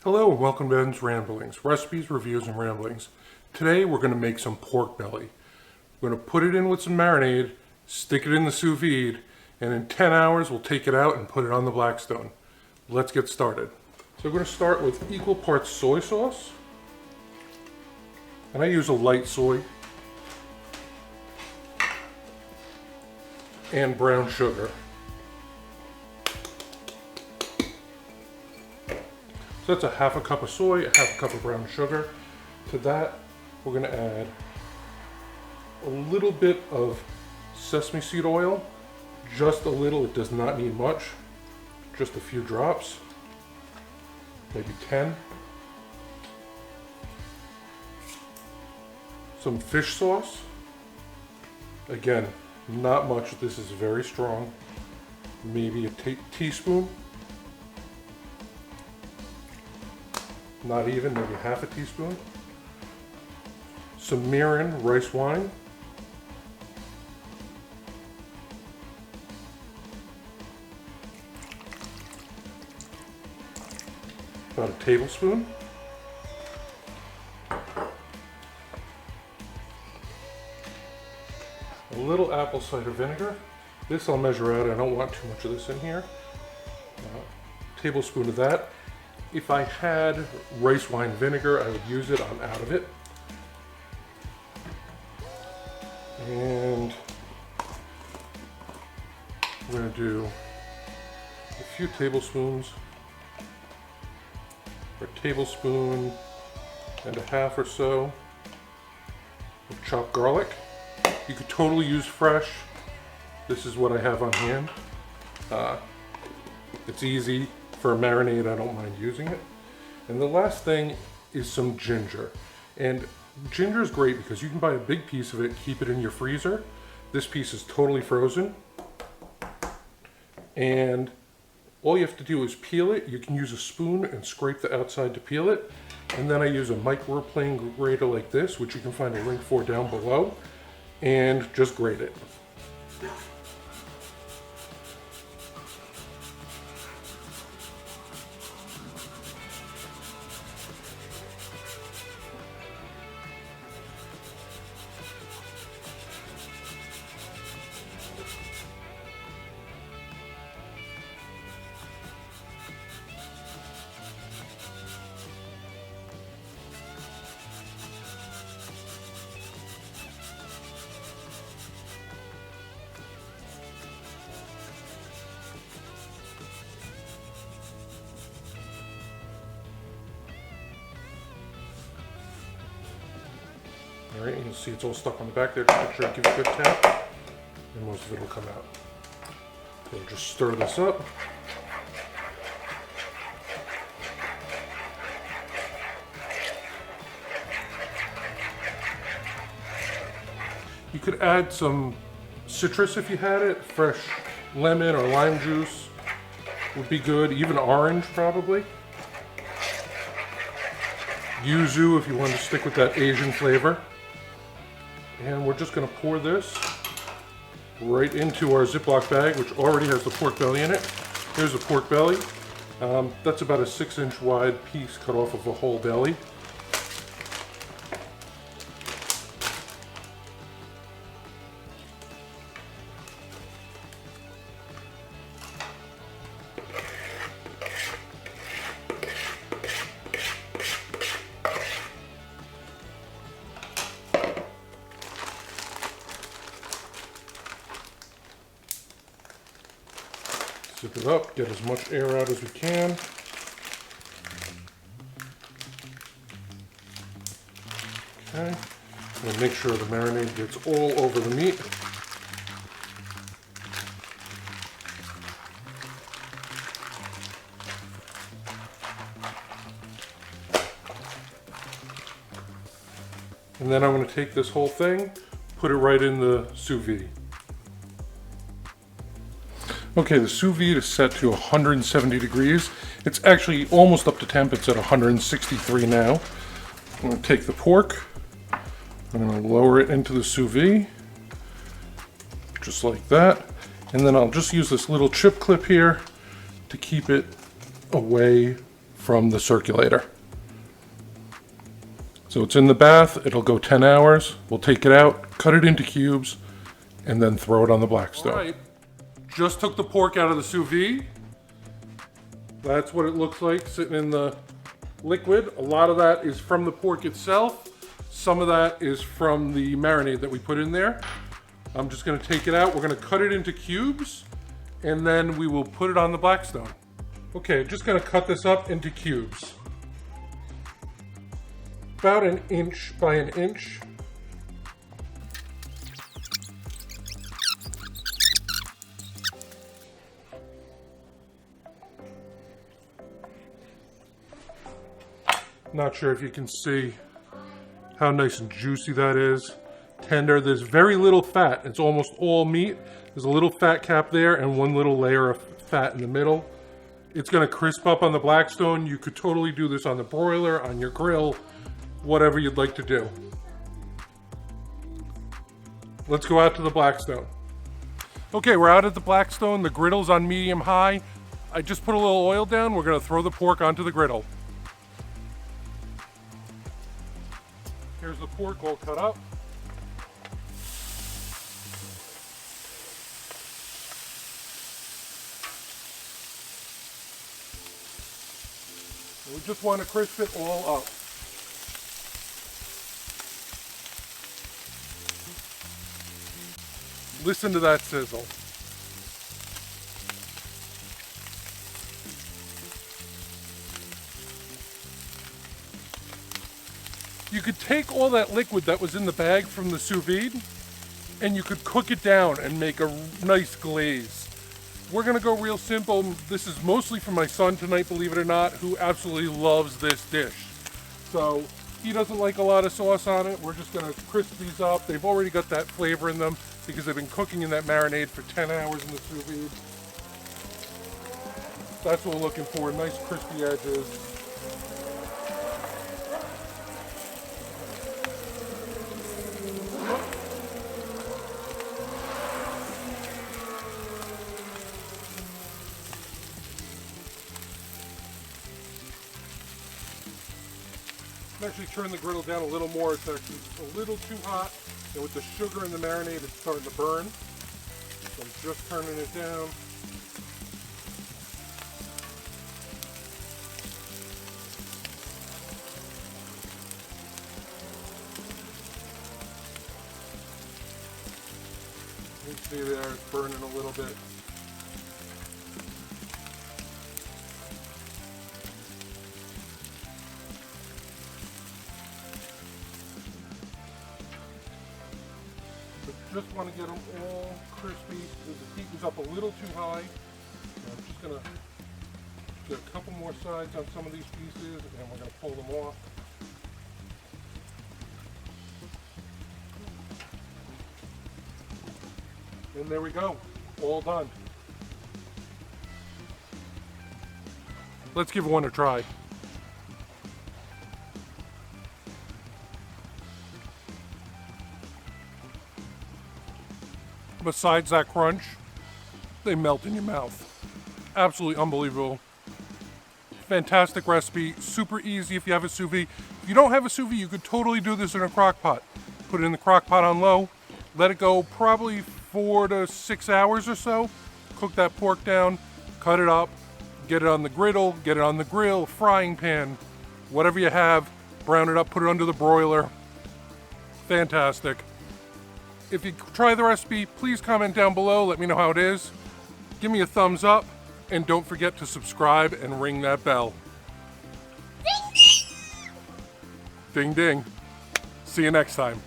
Hello and welcome to Ben's Ramblings, recipes, reviews, and ramblings. Today we're going to make some pork belly. We're going to put it in with some marinade, stick it in the sous vide, and in 10 hours we'll take it out and put it on the Blackstone. Let's get started. So we're going to start with equal parts soy sauce, and I use a light soy, and brown sugar. So that's a half a cup of soy, a half a cup of brown sugar. To that, we're going to add a little bit of sesame seed oil, just a little, it does not need much, just a few drops, maybe 10. Some fish sauce, again, not much, this is very strong, maybe a teaspoon. Not even, maybe half a teaspoon. Some Marinade rice wine. About a tablespoon. A little apple cider vinegar. This I'll measure out, I don't want too much of this in here. Tablespoon of that. If I had rice wine vinegar, I would use it. I'm out of it. And we're going to do a few tablespoons, or a tablespoon and a half or so of chopped garlic. You could totally use fresh. This is what I have on hand. It's easy. For a marinade, I don't mind using it. And the last thing is some ginger. And ginger is great because you can buy a big piece of it, keep it in your freezer. This piece is totally frozen. And all you have to do is peel it. You can use a spoon and scrape the outside to peel it. And then I use a microplane grater like this, which you can find a link for down below, and just grate it. All right, you'll see it's all stuck on the back there. Just make sure I give it a good tap, and most of it will come out. So we'll just stir this up. You could add some citrus if you had it. Fresh lemon or lime juice would be good, even orange probably. Yuzu if you want to stick with that Asian flavor. And we're just going to pour this right into our Ziploc bag, which already has the pork belly in it. Here's the pork belly. That's about a 6-inch wide piece cut off of a whole belly. Zip it up, get as much air out as we can. Okay, and make sure the marinade gets all over the meat. And then I'm going to take this whole thing, put it right in the sous vide. Okay, the sous vide is set to 170 degrees. It's actually almost up to temp. It's at 163 now. I'm going to take the pork. I'm going to lower it into the sous vide, just like that. And then I'll just use this little chip clip here to keep it away from the circulator. So it's in the bath, it'll go 10 hours. We'll take it out, cut it into cubes, and then throw it on the Blackstone. All right, just took the pork out of the sous vide. That's what it looks like sitting in the liquid. A lot of that is from the pork itself. Some of that is from the marinade that we put in there. I'm just gonna take it out. We're gonna cut it into cubes, and then we will put it on the Blackstone. Okay, just gonna cut this up into cubes. About 1 inch by 1 inch. Not sure if you can see how nice and juicy that is. Tender, there's very little fat. It's almost all meat. There's a little fat cap there and one little layer of fat in the middle. It's gonna crisp up on the Blackstone. You could totally do this on the broiler, on your grill, whatever you'd like to do. Let's go out to the Blackstone. Okay, we're out at the Blackstone. The griddle's on medium high. I just put a little oil down. We're gonna throw the pork onto the griddle. Here's the pork all cut up. We just want to crisp it all up. Listen to that sizzle. You could take all that liquid that was in the bag from the sous vide and you could cook it down and make a nice glaze. We're gonna go real simple. This is mostly for my son tonight, believe it or not, who absolutely loves this dish. So he doesn't like a lot of sauce on it. We're just gonna crisp these up. They've already got that flavor in them because they've been cooking in that marinade for 10 hours in the sous vide. That's what we're looking for, nice crispy edges. Actually turn the griddle down a little more. It's actually a little too hot, and with the sugar and the marinade it's starting to burn. So I'm just turning it down. You can see there it's burning a little bit. Just want to get them all crispy. The heat was up a little too high. So I'm just going to get a couple more sides on some of these pieces and we're going to pull them off. And there we go, all done. Let's give one a try. Besides that crunch, they melt in your mouth. Absolutely unbelievable. Fantastic recipe, super easy if you have a sous vide. If you don't have a sous vide, you could totally do this in a crock pot. Put it in the crock pot on low, let it go probably 4 to 6 hours or so. Cook that pork down, cut it up, get it on the griddle, get it on the grill, frying pan, whatever you have, brown it up, put it under the broiler. Fantastic. If you try the recipe, please comment down below, let me know how it is. Give me a thumbs up, and don't forget to subscribe and ring that bell. Ding ding! Ding ding. See you next time.